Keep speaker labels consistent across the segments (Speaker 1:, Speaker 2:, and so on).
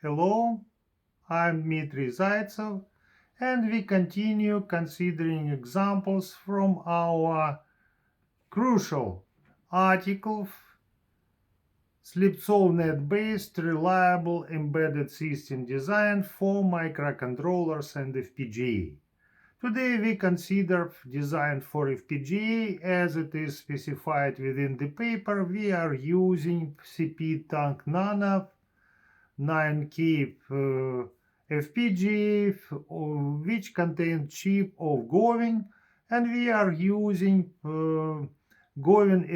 Speaker 1: Hello, I'm Dmitry Zaitsev, and we continue considering examples from our crucial article, Slipsolnet-based reliable embedded system design for microcontrollers and FPGA. Today we consider design for FPGA as it is specified within the paper. We are using Sipeed Tang Nano 9K FPGA which contains chip of Gowin, and we are using Gowin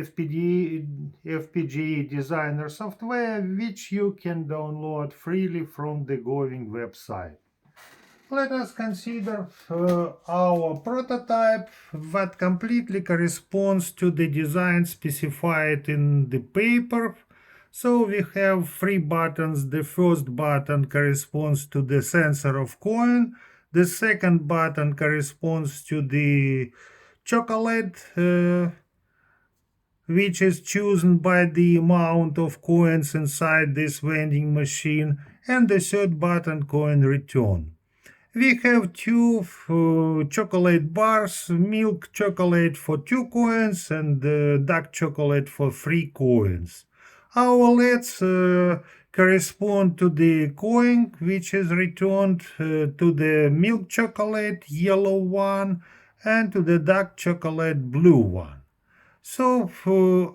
Speaker 1: FPGA Designer software, which you can download freely from the Gowin website. Let us consider our prototype that completely corresponds to the design specified in the paper. So we have three buttons. The first button corresponds to the sensor of coin. The second button corresponds to the chocolate, which is chosen by the amount of coins inside this vending machine. And the third button, coin return. We have two chocolate bars, milk chocolate for 2 coins and dark chocolate for 3 coins. Our LEDs correspond to the coin which is returned, to the milk chocolate yellow one, and to the dark chocolate blue one. So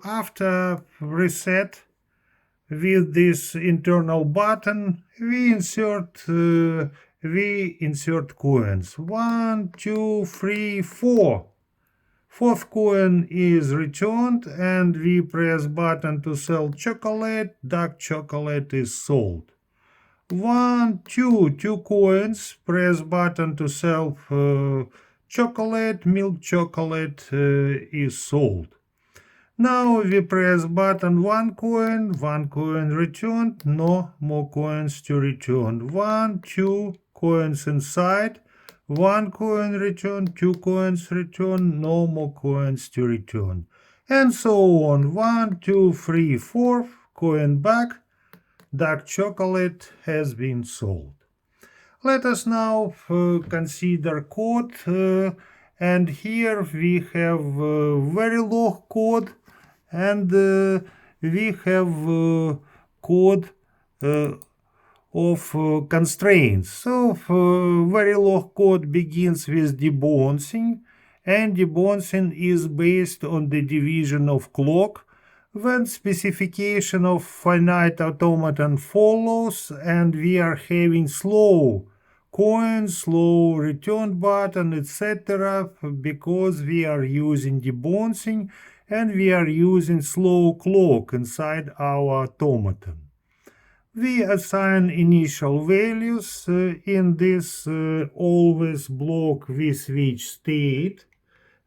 Speaker 1: after reset with this internal button, we insert coins. 1, 2, 3, 4. Fourth coin is returned, and we press button to sell chocolate. Dark chocolate is sold. 1, 2, 2 coins. Press button to sell chocolate. Milk chocolate is sold. Now we press button 1 coin returned, no more coins to return. 1, 2 coins inside, 1 coin returned, 2 coins returned, no more coins to return. And so on. 1, 2, 3, 4, coin back, dark chocolate has been sold. Let us now consider code, and here we have Verilog code, and we have code of constraints. So Verilog code begins with debouncing, and debouncing is based on the division of clock. When specification of finite automaton follows, and we are having slow coin, slow return button, etc., because we are using debouncing and we are using slow clock inside our automaton. We assign initial values. In this always block we switch state.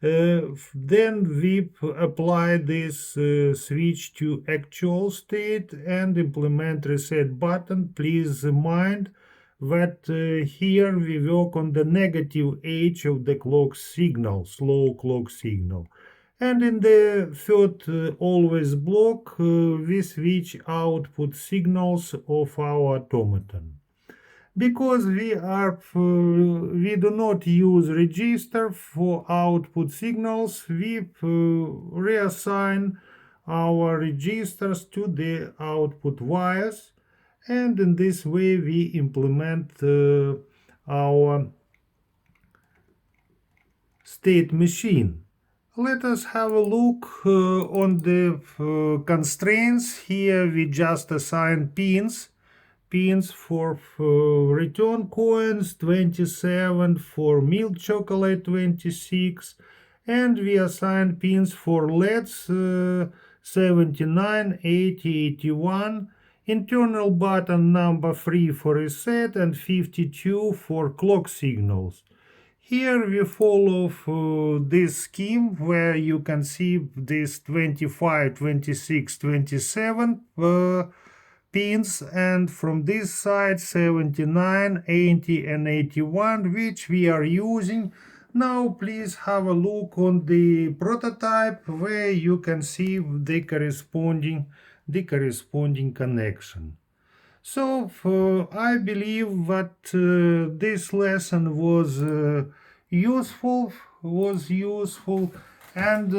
Speaker 1: Then we apply this switch to actual state and implement reset button. Please mind that here we work on the negative edge of the clock signal, slow clock signal. And in the third always block, we switch output signals of our automaton. Because we do not use register for output signals, we reassign our registers to the output wires, and in this way we implement our state machine. Let us have a look on the constraints. Here we just assign pins for return coins, 27, for milk chocolate, 26, and we assign pins for LEDs, 79, 80, 81, internal button number 3 for reset, and 52 for clock signals. Here we follow this scheme where you can see this 25, 26, 27 pins, and from this side 79, 80 and 81, which we are using. Now please have a look on the prototype where you can see the corresponding connection. So I believe that this lesson was useful, and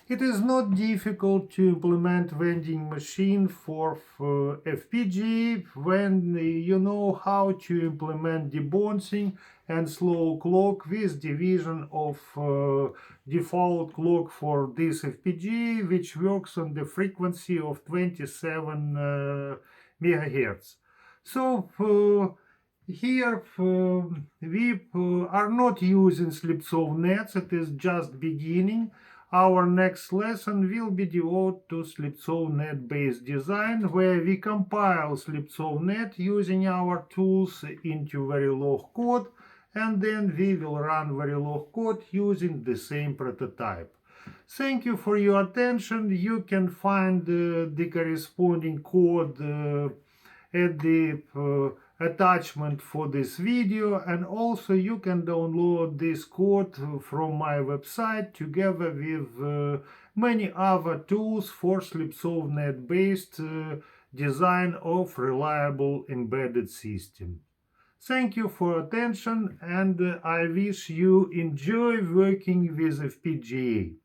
Speaker 1: it is not difficult to implement vending machine for FPGA when you know how to implement debouncing and slow clock with division of default clock for this FPGA, which works on the frequency of 27 megahertz. So here we are not using slip-saw nets, it is just beginning. Our next lesson will be devoted to slip-saw net based design, where we compile slip-saw net using our tools into Verilog code, and then we will run Verilog code using the same prototype. Thank you for your attention. You can find the corresponding code at the attachment for this video, and also you can download this code from my website together with many other tools for slip-saw net based design of reliable embedded system. Thank you for attention, and I wish you enjoy working with FPGA.